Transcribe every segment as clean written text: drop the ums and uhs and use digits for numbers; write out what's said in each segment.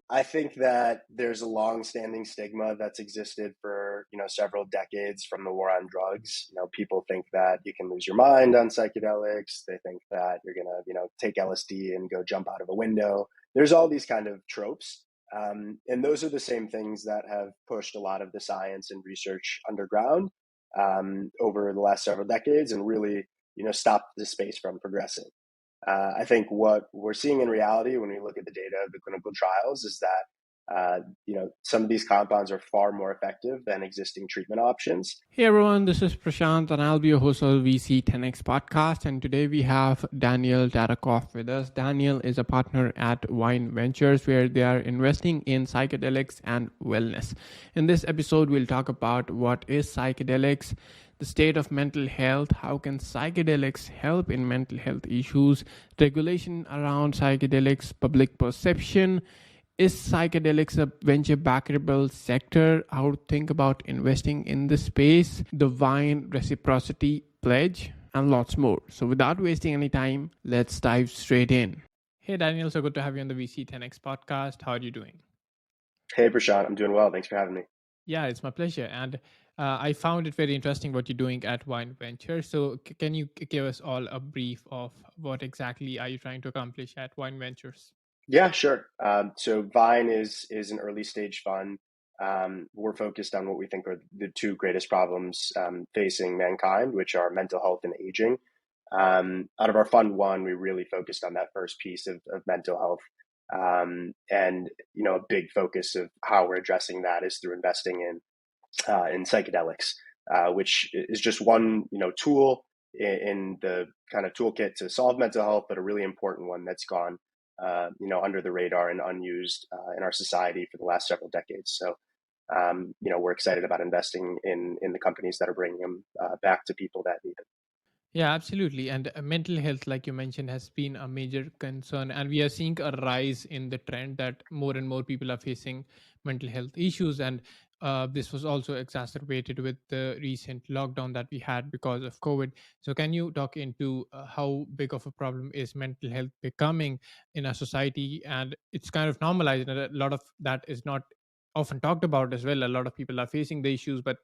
I think that there's a long-standing stigma that's existed for, several decades from the war on drugs. People think that you can lose your mind on psychedelics. They think that you're gonna, take LSD and go jump out of a window. There's all these kind of tropes. And those are the same things that have pushed a lot of the science and research underground over the last several decades and really, stopped the space from progressing. I think what we're seeing in reality when we look at the data of the clinical trials is that, some of these compounds are far more effective than existing treatment options. Hey everyone, this is Prashant and I'll be your host of the VC10X podcast. And today we have Daniel Tarockoff with us. Daniel is a partner at Wine Ventures where they are investing in psychedelics and wellness. In this episode, we'll talk about what is psychedelics, the state of mental health, how can psychedelics help in mental health issues, regulation around psychedelics, public perception, is psychedelics a venture backable sector? How to think about investing in the space, the Wine Reciprocity pledge, and lots more. So without wasting any time, let's dive straight in. Hey Daniel, so good to have you on the VC10X podcast. How are you doing? Hey, Prashant, I'm doing well. Thanks for having me. Yeah, it's my pleasure. And I found it very interesting what you're doing at Wine Ventures. So can you give us all a brief of what exactly are you trying to accomplish at Wine Ventures? Yeah, sure. So Vine is an early stage fund. We're focused on what we think are the two greatest problems facing mankind, which are mental health and aging. Out of our fund one, we really focused on that first piece of mental health. And a big focus of how we're addressing that is through investing in psychedelics, which is just one tool in the kind of toolkit to solve mental health, but a really important one that's gone under the radar and unused in our society for the last several decades. So we're excited about investing in the companies that are bringing them back to people that need them. Yeah, absolutely. And mental health, like you mentioned, has been a major concern. And we are seeing a rise in the trend that more and more people are facing mental health issues. And this was also exacerbated with the recent lockdown that we had because of COVID. So, can you talk into how big of a problem is mental health becoming in our society? And it's kind of normalized, and a lot of that is not often talked about as well. A lot of people are facing the issues, but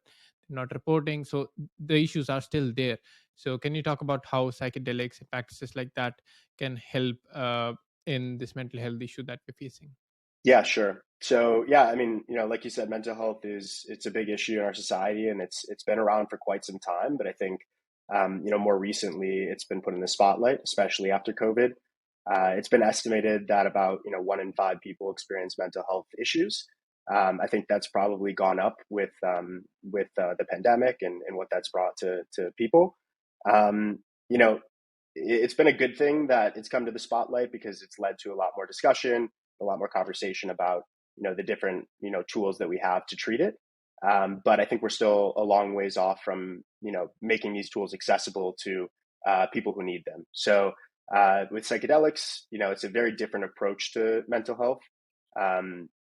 they're not reporting. So, the issues are still there. So, can you talk about how psychedelics and practices like that can help in this mental health issue that we're facing? Yeah, sure. So yeah, I mean, like you said, mental health it's a big issue in our society, and it's been around for quite some time. But I think more recently it's been put in the spotlight, especially after COVID. It's been estimated that about 1 in 5 people experience mental health issues. I think that's probably gone up with the pandemic and what that's brought to people. Um, you know, it's been a good thing that it's come to the spotlight because it's led to a lot more discussion, a lot more conversation about the different tools that we have to treat it. But I think we're still a long ways off from making these tools accessible to people who need them. So with psychedelics, it's a very different approach to mental health.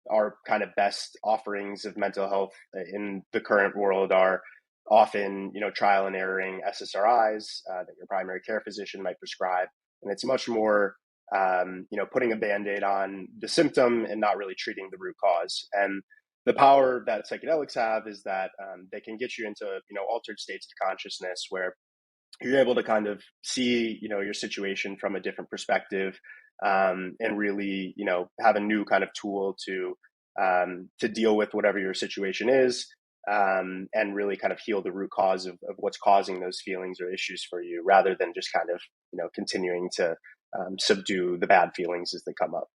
Our kind of best offerings of mental health in the current world are often, trial and erroring SSRIs that your primary care physician might prescribe. And it's much more, putting a Band-Aid on the symptom and not really treating the root cause. And the power that psychedelics have is that they can get you into, altered states of consciousness where you're able to kind of see, your situation from a different perspective, and really, have a new kind of tool to deal with whatever your situation is, and really kind of heal the root cause of what's causing those feelings or issues for you, rather than just kind of, continuing to subdue the bad feelings as they come up.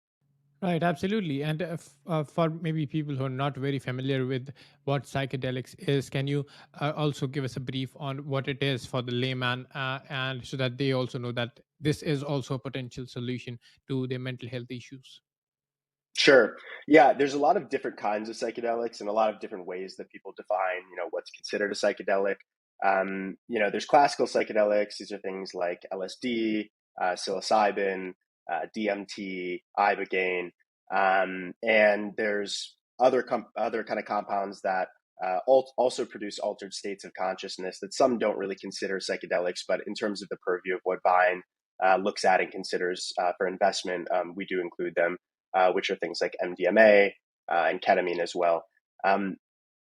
Right, absolutely. And for maybe people who are not very familiar with what psychedelics is, can you also give us a brief on what it is for the layman, and so that they also know that this is also a potential solution to their mental health issues? Sure. Yeah, there's a lot of different kinds of psychedelics and a lot of different ways that people define, what's considered a psychedelic. There's classical psychedelics. These are things like LSD, psilocybin, DMT, ibogaine, and there's other kind of compounds that also produce altered states of consciousness that some don't really consider psychedelics, but in terms of the purview of what Vine looks at and considers for investment, we do include them. which are things like MDMA and ketamine as well.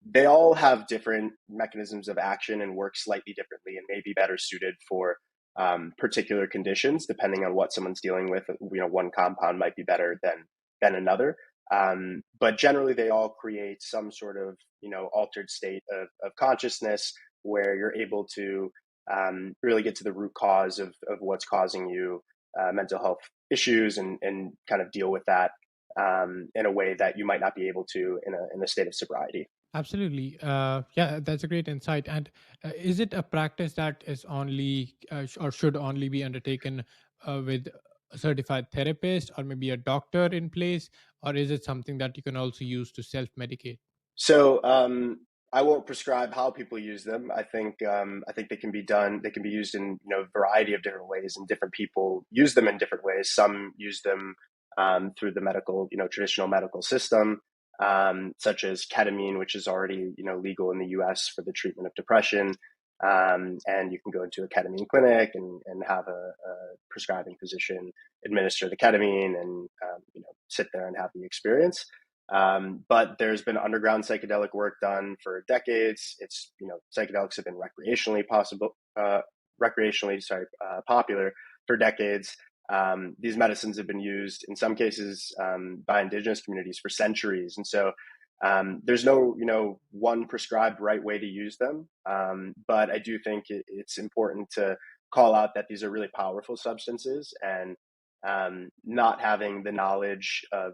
They all have different mechanisms of action and work slightly differently and may be better suited for particular conditions, depending on what someone's dealing with. One compound might be better than another. But generally, they all create some sort of altered state of consciousness where you're able to really get to the root cause of what's causing you mental health issues and kind of deal with that in a way that you might not be able to in a state of sobriety. Absolutely. Yeah, that's a great insight. And is it a practice that is only or should only be undertaken with a certified therapist or maybe a doctor in place? Or is it something that you can also use to self medicate? So I won't prescribe how people use them. I think they can be done. They can be used in a variety of different ways, and different people use them in different ways. Some use them through the medical, traditional medical system, such as ketamine, which is already legal in the U.S. for the treatment of depression. And you can go into a ketamine clinic and have a prescribing physician administer the ketamine and sit there and have the experience. But there's been underground psychedelic work done for decades. Psychedelics have been popular for decades. These medicines have been used in some cases by indigenous communities for centuries, and so there's no one prescribed right way to use them. But I do think it's important to call out that these are really powerful substances, and not having the knowledge of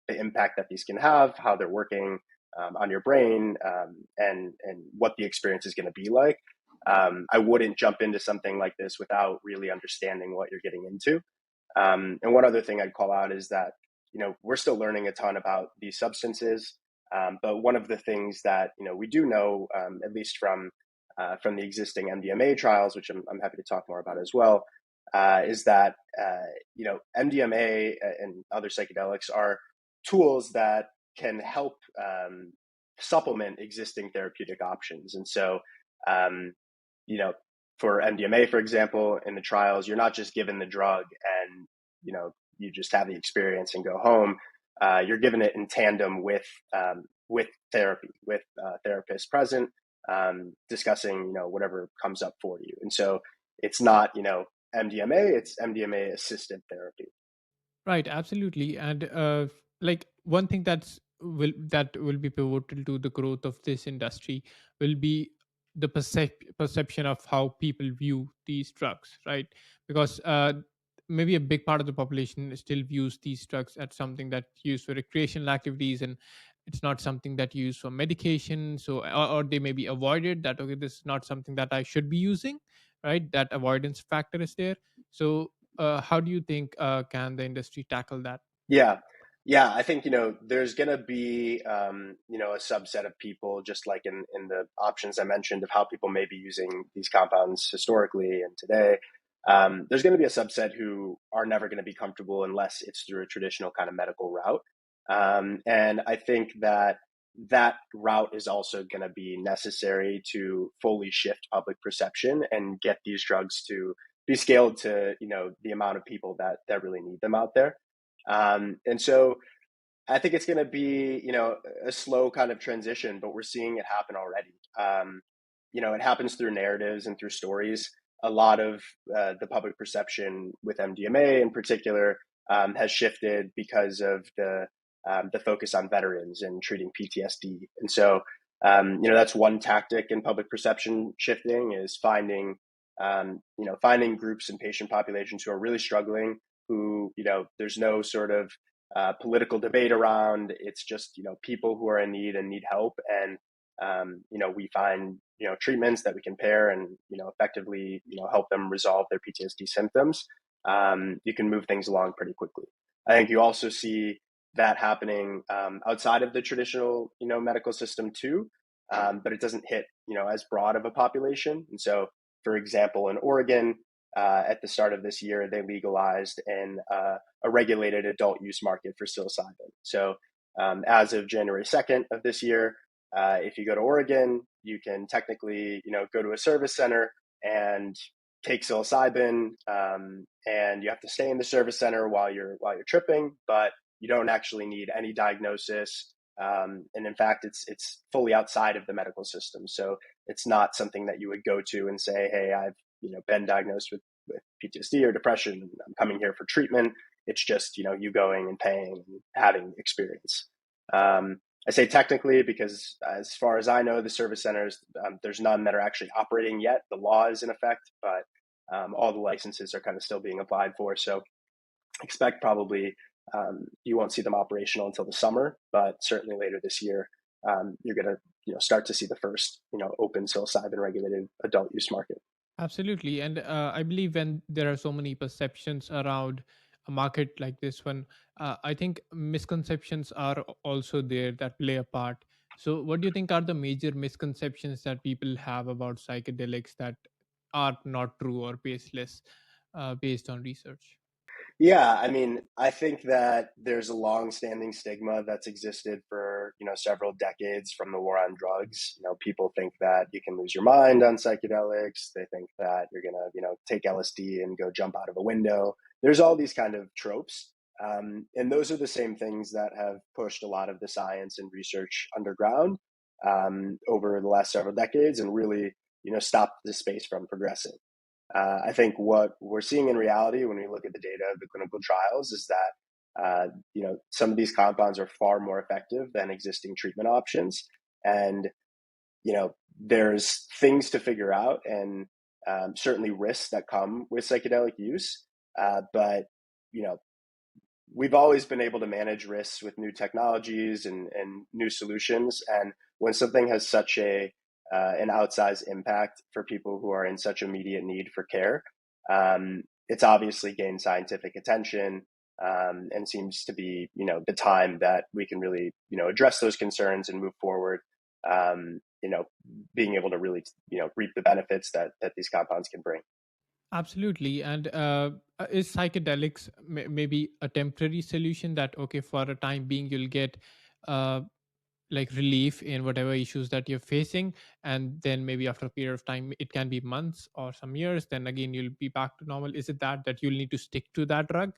the impact that these can have, how they're working on your brain, and what the experience is going to be like. I wouldn't jump into something like this without really understanding what you're getting into. And one other thing I'd call out is that we're still learning a ton about these substances, but one of the things that we do know, at least from the existing MDMA trials, which I'm happy to talk more about as well, is that MDMA and other psychedelics are tools that can help supplement existing therapeutic options. And so, you know, for MDMA, for example, in the trials, you're not just given the drug and you just have the experience and go home. You're given it in tandem with therapy, with therapists present, discussing whatever comes up for you. And so it's not MDMA, it's MDMA assisted therapy. Right, absolutely. And like one thing that will be pivotal to the growth of this industry will be the perception of how people view these drugs, right? Because maybe a big part of the population still views these drugs as something that's used for recreational activities, and it's not something that you use for medication. So, or they may be avoided that, okay, this is not something that I should be using, right? That avoidance factor is there. So how do you think can the industry tackle that? Yeah. Yeah, I think there's going to be a subset of people, just like in the options I mentioned of how people may be using these compounds historically and today. There's going to be a subset who are never going to be comfortable unless it's through a traditional kind of medical route. And I think that route is also going to be necessary to fully shift public perception and get these drugs to be scaled to the amount of people that really need them out there. And so I think it's going to be, a slow kind of transition, but we're seeing it happen already. It happens through narratives and through stories. A lot of the public perception with MDMA in particular has shifted because of the focus on veterans and treating PTSD. And so, that's one tactic in public perception shifting is finding groups and patient populations who are really struggling, who, there's no sort of political debate around. It's just, people who are in need and need help. And, we find, treatments that we can pair and, effectively, help them resolve their PTSD symptoms. You can move things along pretty quickly. I think you also see that happening outside of the traditional, medical system too, but it doesn't hit, as broad of a population. And so, for example, in Oregon, at the start of this year, they legalized a regulated adult use market for psilocybin. So as of January 2nd of this year, if you go to Oregon, you can technically, go to a service center and take psilocybin, and you have to stay in the service center while you're tripping, but You don't actually need any diagnosis. And in fact, it's fully outside of the medical system. So it's not something that you would go to and say, hey, I've been diagnosed with PTSD or depression. I'm coming here for treatment. It's just, you going and paying and having experience. I say technically because as far as I know, the service centers, there's none that are actually operating yet. The law is in effect, but all the licenses are kind of still being applied for. So expect probably you won't see them operational until the summer, but certainly later this year, you're going to start to see the first open psilocybin regulated adult use market. Absolutely. And I believe when there are so many perceptions around a market like this one, I think misconceptions are also there that play a part. So, what do you think are the major misconceptions that people have about psychedelics that are not true or baseless based on research? Yeah, I mean, I think that there's a long-standing stigma that's existed for, several decades from the war on drugs. People think that you can lose your mind on psychedelics. They think that you're gonna, take LSD and go jump out of a window. There's all these kind of tropes. And those are the same things that have pushed a lot of the science and research underground over the last several decades and really, stopped the space from progressing. I think what we're seeing in reality when we look at the data of the clinical trials is that some of these compounds are far more effective than existing treatment options, and there's things to figure out, and certainly risks that come with psychedelic use. But we've always been able to manage risks with new technologies and new solutions, and when something has such an outsized impact for people who are in such immediate need for care. It's obviously gained scientific attention and seems to be, the time that we can really, address those concerns and move forward. Being able to really, reap the benefits that these compounds can bring. Absolutely. And is psychedelics maybe a temporary solution that, okay, for a time being, you'll get uh, like relief in whatever issues that you're facing, and then maybe after a period of time, it can be months or some years, then again you'll be back to normal? Is it that you'll need to stick to that drug?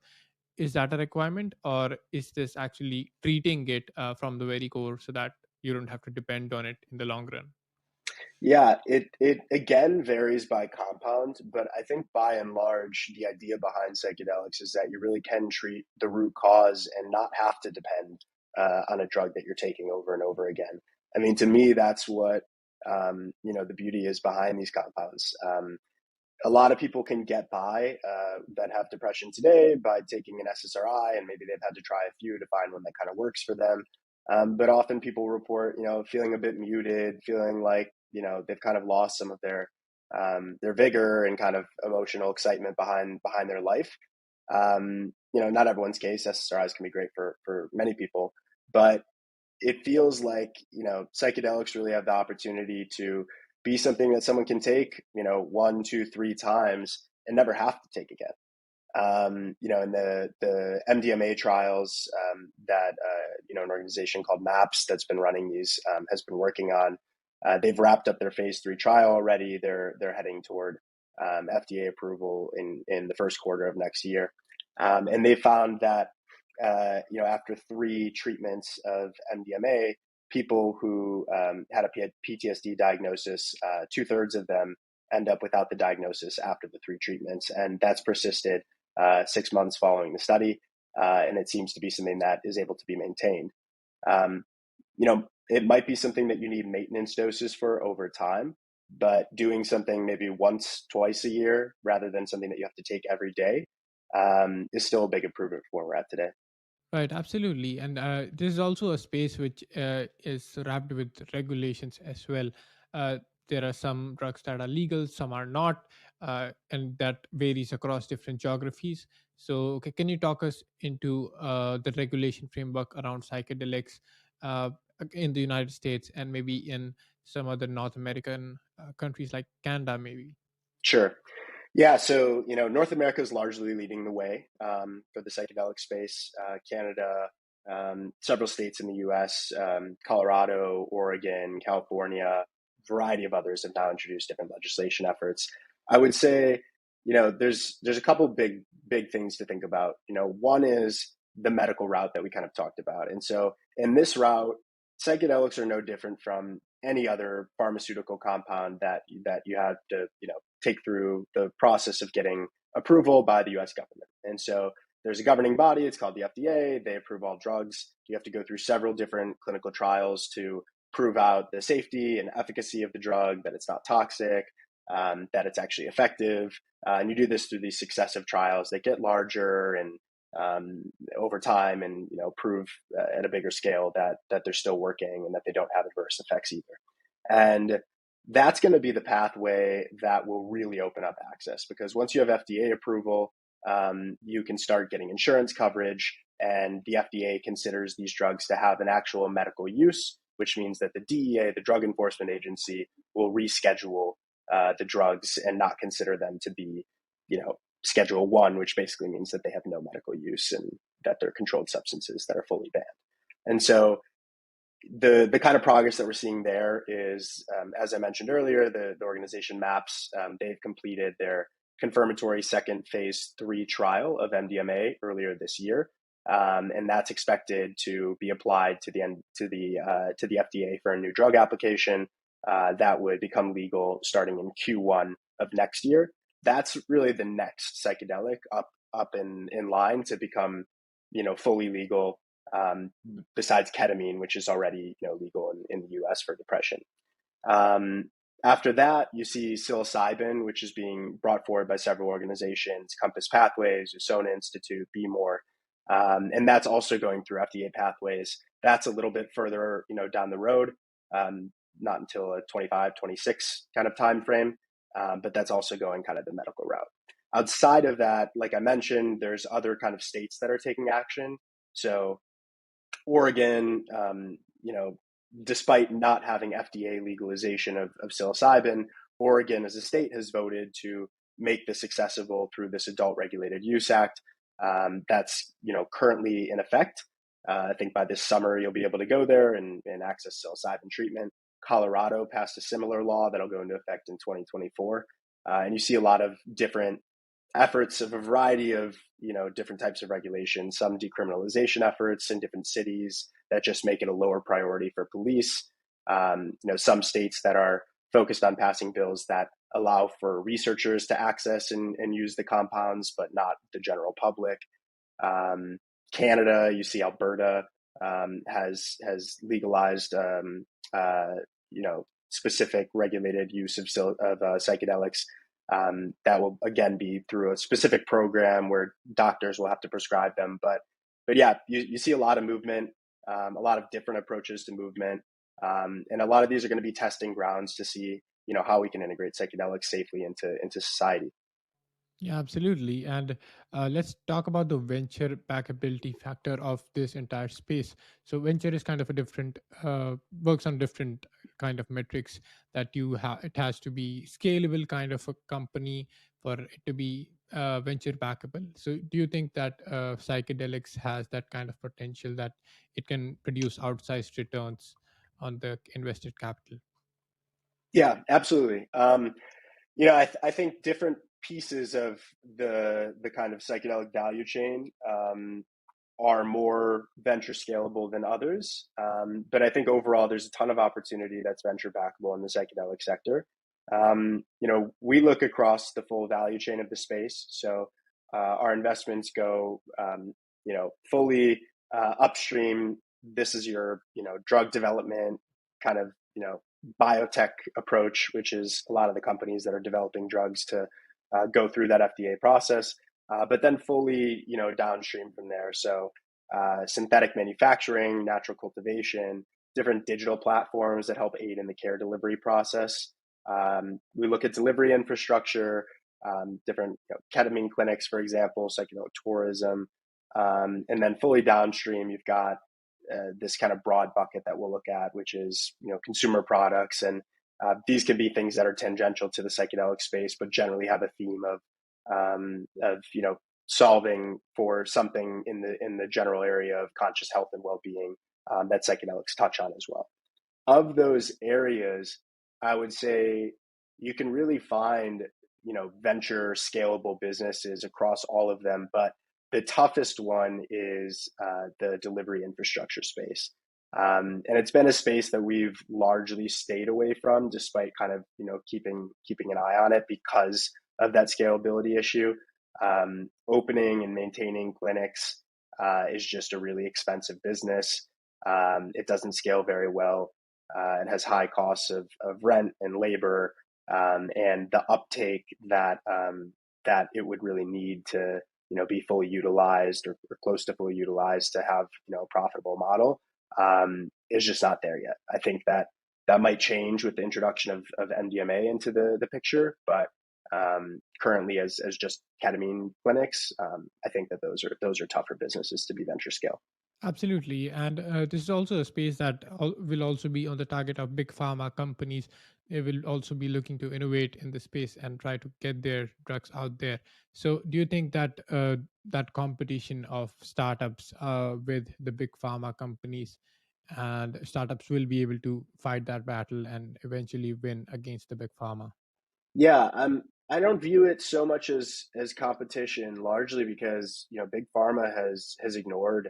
Is that a requirement, or is this actually treating it from the very core so that you don't have to depend on it in the long run? Yeah, it again varies by compound, but I think by and large, the idea behind psychedelics is that you really can treat the root cause and not have to depend on a drug that you're taking over and over again. I mean, to me, that's what the beauty is behind these compounds. A lot of people can get by that have depression today by taking an SSRI, and maybe they've had to try a few to find one that kind of works for them. But often people report, feeling a bit muted, feeling like, they've kind of lost some of their vigor and kind of emotional excitement behind their life. Not everyone's case. SSRIs can be great for many people, but it feels like, psychedelics really have the opportunity to be something that someone can take, one, two, three times and never have to take again. In the MDMA trials that an organization called MAPS that's been running these has been working on. They've wrapped up their phase 3 trial already. They're heading toward FDA approval in the first quarter of next year, and they found that after 3 treatments of MDMA, people who had a PTSD diagnosis, 2/3 of them end up without the diagnosis after the 3 treatments, and that's persisted 6 months following the study, and it seems to be something that is able to be maintained. Um, it might be something that you need maintenance doses for over time, but doing something maybe once, twice a year, rather than something that you have to take every day, is still a big improvement from where we're at today. Right, absolutely. And this is also a space which is wrapped with regulations as well. Uh, there are some drugs that are legal, some are not, and that varies across different geographies. So, okay, can you talk us into the regulation framework around psychedelics uh, in the United States and maybe in some other North American countries like Canada, maybe? Sure. Yeah, so North America is largely leading the way for the psychedelic space. Canada, several states in the U.S., Colorado, Oregon, California, variety of others have now introduced different legislation efforts. I would say, there's a couple big things to think about. One is the medical route that we kind of talked about. And so in this route, psychedelics are no different from any other pharmaceutical compound that you have to take through the process of getting approval by the U.S. government. And so there's a governing body. It's called the FDA. They approve all drugs. You have to go through several different clinical trials to prove out the safety and efficacy of the drug, that it's not toxic, that it's actually effective. And you do this through these successive trials that get larger and over time, and prove at a bigger scale that they're still working and that they don't have adverse effects either. And that's going to be the pathway that will really open up access, because once you have FDA approval, you can start getting insurance coverage, and the FDA considers these drugs to have an actual medical use, which means that the DEA, the Drug Enforcement Agency, will reschedule the drugs and not consider them to be, Schedule 1, which basically means that they have no medical use and that they're controlled substances that are fully banned. And so the kind of progress that we're seeing there is, as I mentioned earlier, the organization MAPS, they've completed their confirmatory second phase 3 trial of MDMA earlier this year. And that's expected to be applied to the FDA for a new drug application that would become legal starting in Q1 of next year. That's really the next psychedelic up in line to become, fully legal, besides ketamine, which is already, legal in the U.S. for depression. After that, you see psilocybin, which is being brought forward by several organizations, Compass Pathways, Usona Institute, Be More, and that's also going through FDA pathways. That's a little bit further, down the road, not until a 25, 26 kind of time frame. But that's also going kind of the medical route. Outside of that, like I mentioned, there's other kind of states that are taking action. So Oregon, despite not having FDA legalization of psilocybin, Oregon as a state has voted to make this accessible through this Adult Regulated Use Act. That's, currently in effect. I think by this summer, you'll be able to go there and access psilocybin treatment. Colorado passed a similar law that'll go into effect in 2024. And you see a lot of different efforts of a variety of, different types of regulations, some decriminalization efforts in different cities that just make it a lower priority for police. Some states that are focused on passing bills that allow for researchers to access and use the compounds, but not the general public. Canada, you see Alberta has legalized specific regulated use of psychedelics. That will again be through a specific program where doctors will have to prescribe them. But yeah, you see a lot of movement, a lot of different approaches to movement, and a lot of these are going to be testing grounds to see how we can integrate psychedelics safely into society. Yeah, absolutely. And let's talk about the venture backability factor of this entire space. So venture is kind of a different, works on different kind of metrics that you have. It has to be scalable kind of a company for it to be venture backable. So do you think that psychedelics has that kind of potential that it can produce outsized returns on the invested capital? Yeah, absolutely. I think different pieces of the kind of psychedelic value chain are more venture scalable than others. But I think overall, there's a ton of opportunity that's venture backable in the psychedelic sector. We look across the full value chain of the space. So our investments go, fully upstream. This is your, drug development kind of, biotech approach, which is a lot of the companies that are developing drugs to go through that FDA process, but then fully, downstream from there. So synthetic manufacturing, natural cultivation, different digital platforms that help aid in the care delivery process. We look at delivery infrastructure, different ketamine clinics, for example, psychedelic tourism, and then fully downstream, you've got this kind of broad bucket that we'll look at, which is consumer products, and these can be things that are tangential to the psychedelic space, but generally have a theme of solving for something in the general area of conscious health and well-being that psychedelics touch on as well. Of those areas, I would say you can really find venture scalable businesses across all of them, but the toughest one is the delivery infrastructure space. And it's been a space that we've largely stayed away from, despite kind of keeping an eye on it because of that scalability issue. Opening and maintaining clinics is just a really expensive business. It doesn't scale very well. It has high costs of rent and labor, and the uptake that that it would really need to be fully utilized or close to fully utilized to have a profitable model is just not there yet. I think that might change with the introduction of MDMA into the picture, but currently as just ketamine clinics, I think that those are tougher businesses to be venture scale. Absolutely. And this is also a space that will also be on the target of big pharma companies. They will also be looking to innovate in the space and try to get their drugs out there. So, do you think that that competition of startups with the big pharma companies and startups will be able to fight that battle and eventually win against the big pharma? Yeah, I don't view it so much as competition, largely because big pharma has ignored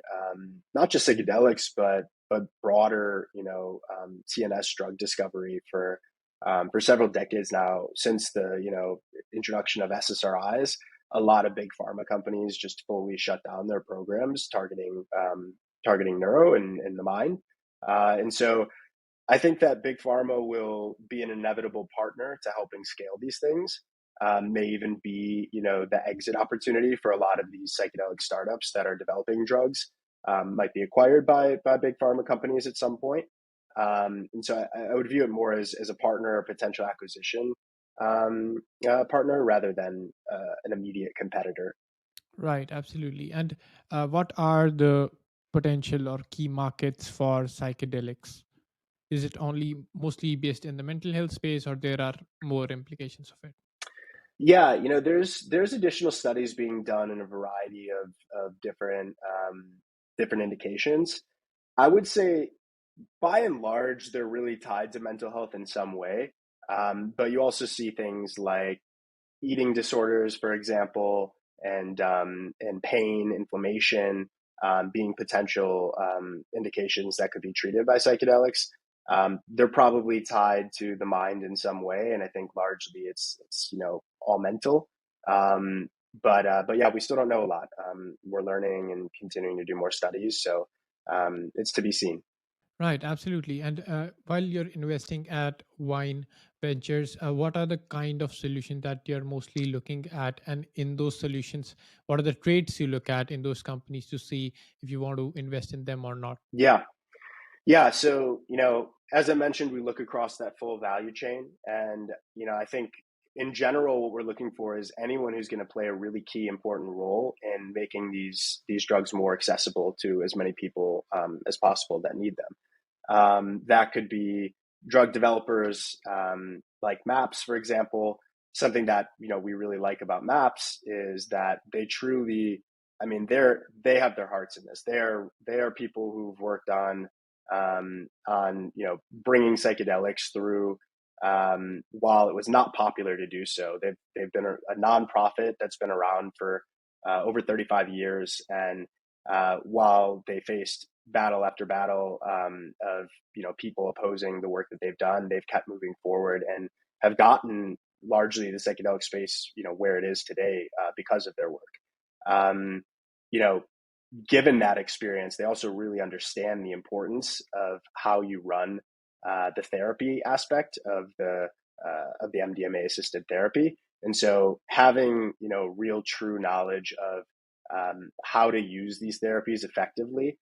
not just psychedelics, but broader CNS drug discovery for several decades now. Since the introduction of SSRIs, a lot of big pharma companies just fully shut down their programs targeting neuro and the mind, and so I think that big pharma will be an inevitable partner to helping scale these things. May even be, the exit opportunity for a lot of these psychedelic startups that are developing drugs. Might be acquired by big pharma companies at some point. And so I would view it more as a partner or potential acquisition partner rather than an immediate competitor. Right, absolutely. And what are the potential or key markets for psychedelics? Is it only mostly based in the mental health space, or there are more implications of it? Yeah, there's additional studies being done in a variety of different indications. I would say by and large, they're really tied to mental health in some way. But you also see things like eating disorders, for example, and pain, inflammation, being potential indications that could be treated by psychedelics. They're probably tied to the mind in some way, and I think largely it's all mental. But yeah, we still don't know a lot. We're learning and continuing to do more studies, so it's to be seen. Right, absolutely. And while you're investing at Wine Ventures, what are the kind of solutions that you're mostly looking at? And in those solutions, what are the traits you look at in those companies to see if you want to invest in them or not? Yeah. Yeah, so as I mentioned, we look across that full value chain, and I think in general, what we're looking for is anyone who's going to play a really key, important role in making these drugs more accessible to as many people as possible that need them. That could be drug developers, like MAPS, for example. Something that we really like about MAPS is that they truly, I mean, they have their hearts in this. They are people who've worked on bringing psychedelics through while it was not popular to do so. They've been a nonprofit that's been around for over 35 years, and while they faced battle after battle of people opposing the work that they've done, they've kept moving forward and have gotten largely the psychedelic space where it is today because of their work. Um, you know, Given that experience, they also really understand the importance of how you run the therapy aspect of the MDMA assisted therapy, and so having real true knowledge of how to use these therapies effectively,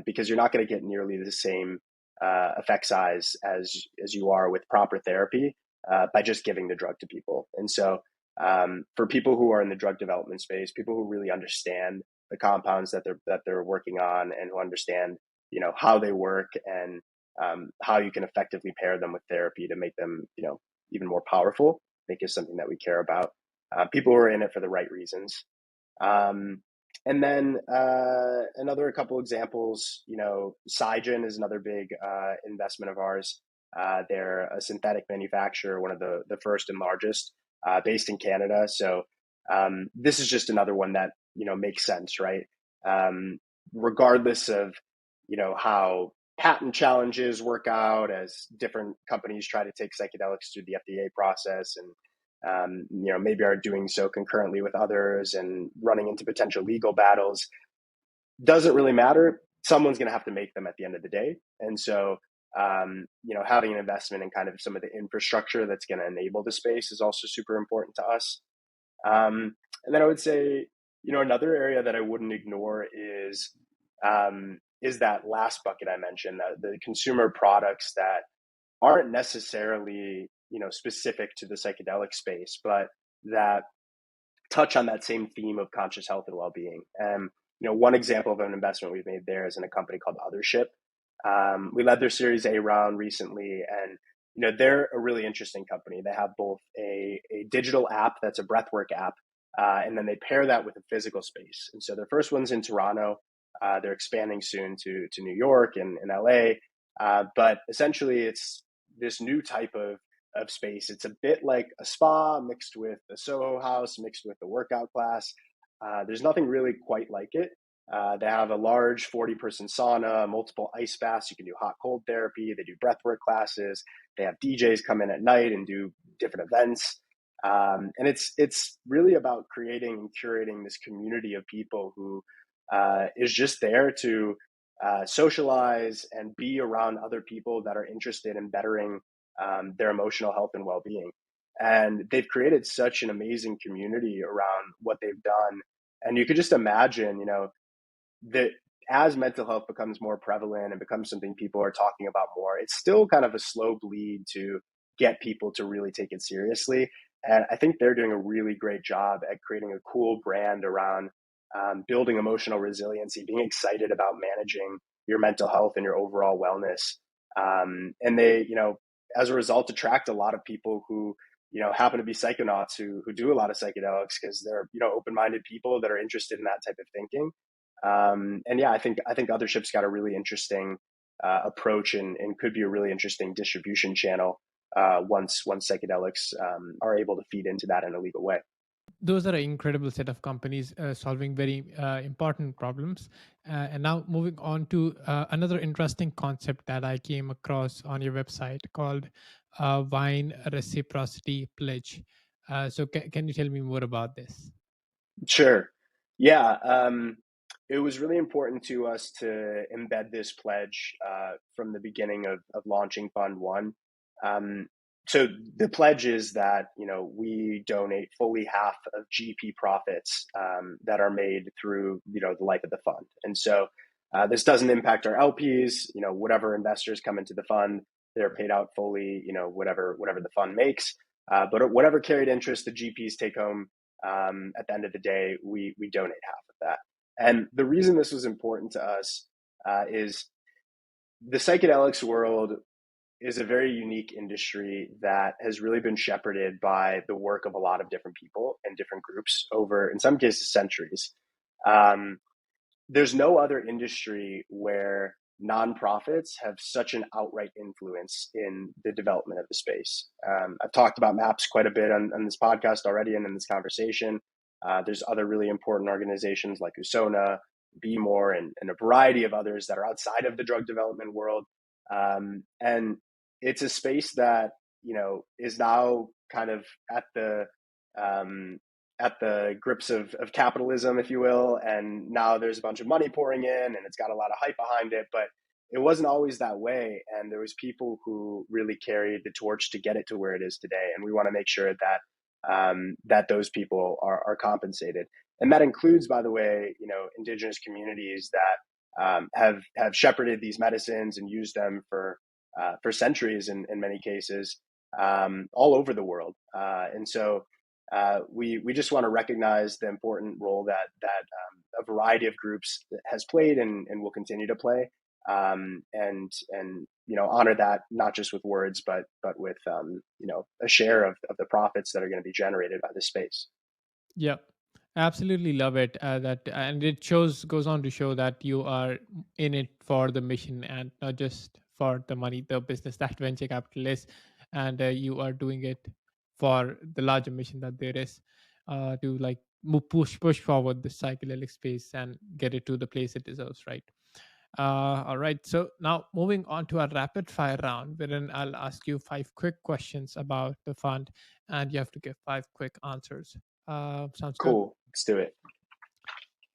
because you're not going to get nearly the same effect size as you are with proper therapy by just giving the drug to people, and so for people who are in the drug development space, people who really understand the compounds that they're working on and who understand how they work and how you can effectively pair them with therapy to make them even more powerful, I think is something that we care about. People who are in it for the right reasons. And then another couple examples, Cygen is another big investment of ours. They're a synthetic manufacturer, one of the first and largest, based in Canada. So this is just another one that makes sense, right? Regardless of how patent challenges work out as different companies try to take psychedelics through the FDA process, and maybe are doing so concurrently with others and running into potential legal battles. Doesn't really matter. Someone's going to have to make them at the end of the day. And so, having an investment in kind of some of the infrastructure that's going to enable the space is also super important to us. And then I would say, another area that I wouldn't ignore is that last bucket I mentioned, the consumer products that aren't necessarily, specific to the psychedelic space, but that touch on that same theme of conscious health and well-being. And one example of an investment we've made there is in a company called Othership. We led their Series A round recently, and they're a really interesting company. They have both a digital app that's a breathwork app, and then they pair that with a physical space. And so their first one's in Toronto. They're expanding soon to New York and LA. But essentially, it's this new type of space. It's a bit like a spa mixed with a Soho house, mixed with a workout class. There's nothing really quite like it. They have a large 40-person sauna, multiple ice baths. You can do hot cold therapy. They do breathwork classes. They have DJs come in at night and do different events. And it's really about creating and curating this community of people who is just there to socialize and be around other people that are interested in bettering their emotional health and well-being. And they've created such an amazing community around what they've done. And you could just imagine, that as mental health becomes more prevalent and becomes something people are talking about more, it's still kind of a slow bleed to get people to really take it seriously. And I think they're doing a really great job at creating a cool brand around building emotional resiliency, being excited about managing your mental health and your overall wellness. And they, as a result, attract a lot of people who, happen to be psychonauts who do a lot of psychedelics because they're, open-minded people that are interested in that type of thinking. And yeah, I think Othership's got a really interesting approach and could be a really interesting distribution channel once psychedelics are able to feed into that in a legal way. Those are an incredible set of companies solving very important problems. And now moving on to another interesting concept that I came across on your website called Wine Reciprocity Pledge. So can you tell me more about this? Sure. Yeah. It was really important to us to embed this pledge from the beginning of launching Fund One. So the pledge is that we donate fully half of GP profits that are made through the life of the fund, and so this doesn't impact our LPs. Whatever investors come into the fund, they're paid out fully. Whatever the fund makes, but whatever carried interest the GPs take home at the end of the day, we donate half of that. And the reason this was important to us is the psychedelics world is a very unique industry that has really been shepherded by the work of a lot of different people and different groups over, in some cases, centuries. There's no other industry where nonprofits have such an outright influence in the development of the space. I've talked about MAPS quite a bit on this podcast already and in this conversation. There's other really important organizations like USONA, Be More, and a variety of others that are outside of the drug development world. And it's a space that, is now kind of at the grips of capitalism, if you will. And now there's a bunch of money pouring in and it's got a lot of hype behind it, but it wasn't always that way. And there was people who really carried the torch to get it to where it is today. And we want to make sure that that those people are compensated. And that includes, by the way, indigenous communities that have shepherded these medicines and used them for centuries in many cases, all over the world. And so we just want to recognize the important role that a variety of groups has played and will continue to play, and honor that not just with words but with a share of the profits that are going to be generated by this space. Yeah, absolutely love it. And it goes on to show that you are in it for the mission and not just for the money, the business that venture capital is, and you are doing it for the larger mission that there is to push forward the psychedelic space and get it to the place it deserves, right? All right. So now moving on to our rapid fire round, wherein I'll ask you 5 quick questions about the fund, and you have to give 5 quick answers. Sounds good. Cool. Let's do it.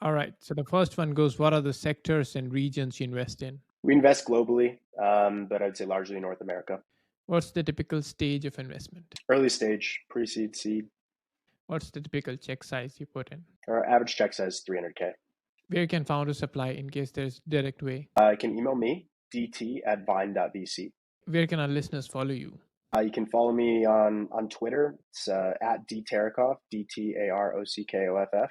All right. So the first one goes: what are the sectors and regions you invest in? We invest globally, but I'd say largely North America. What's the typical stage of investment? Early stage, pre-seed, seed. What's the typical check size you put in? Our average check size is 300K. Where can founders apply in case there's direct way? You can email me, dt@vine.vc. Where can our listeners follow you? You can follow me on Twitter. It's at dtarockoff, DTAROCKOFF.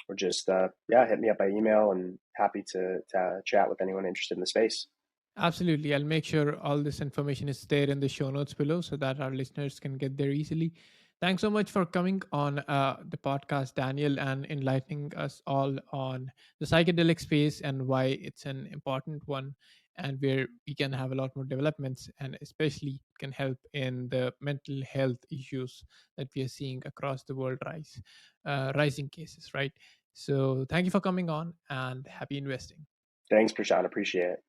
Or just hit me up by email, and happy to chat with anyone interested in the space. Absolutely. I'll make sure all this information is there in the show notes below so that our listeners can get there easily. Thanks so much for coming on the podcast, Daniel, and enlightening us all on the psychedelic space and why it's an important one, and where we can have a lot more developments, and especially can help in the mental health issues that we are seeing across the world rising cases, right? So thank you for coming on, and happy investing. Thanks, Prashant. Appreciate it.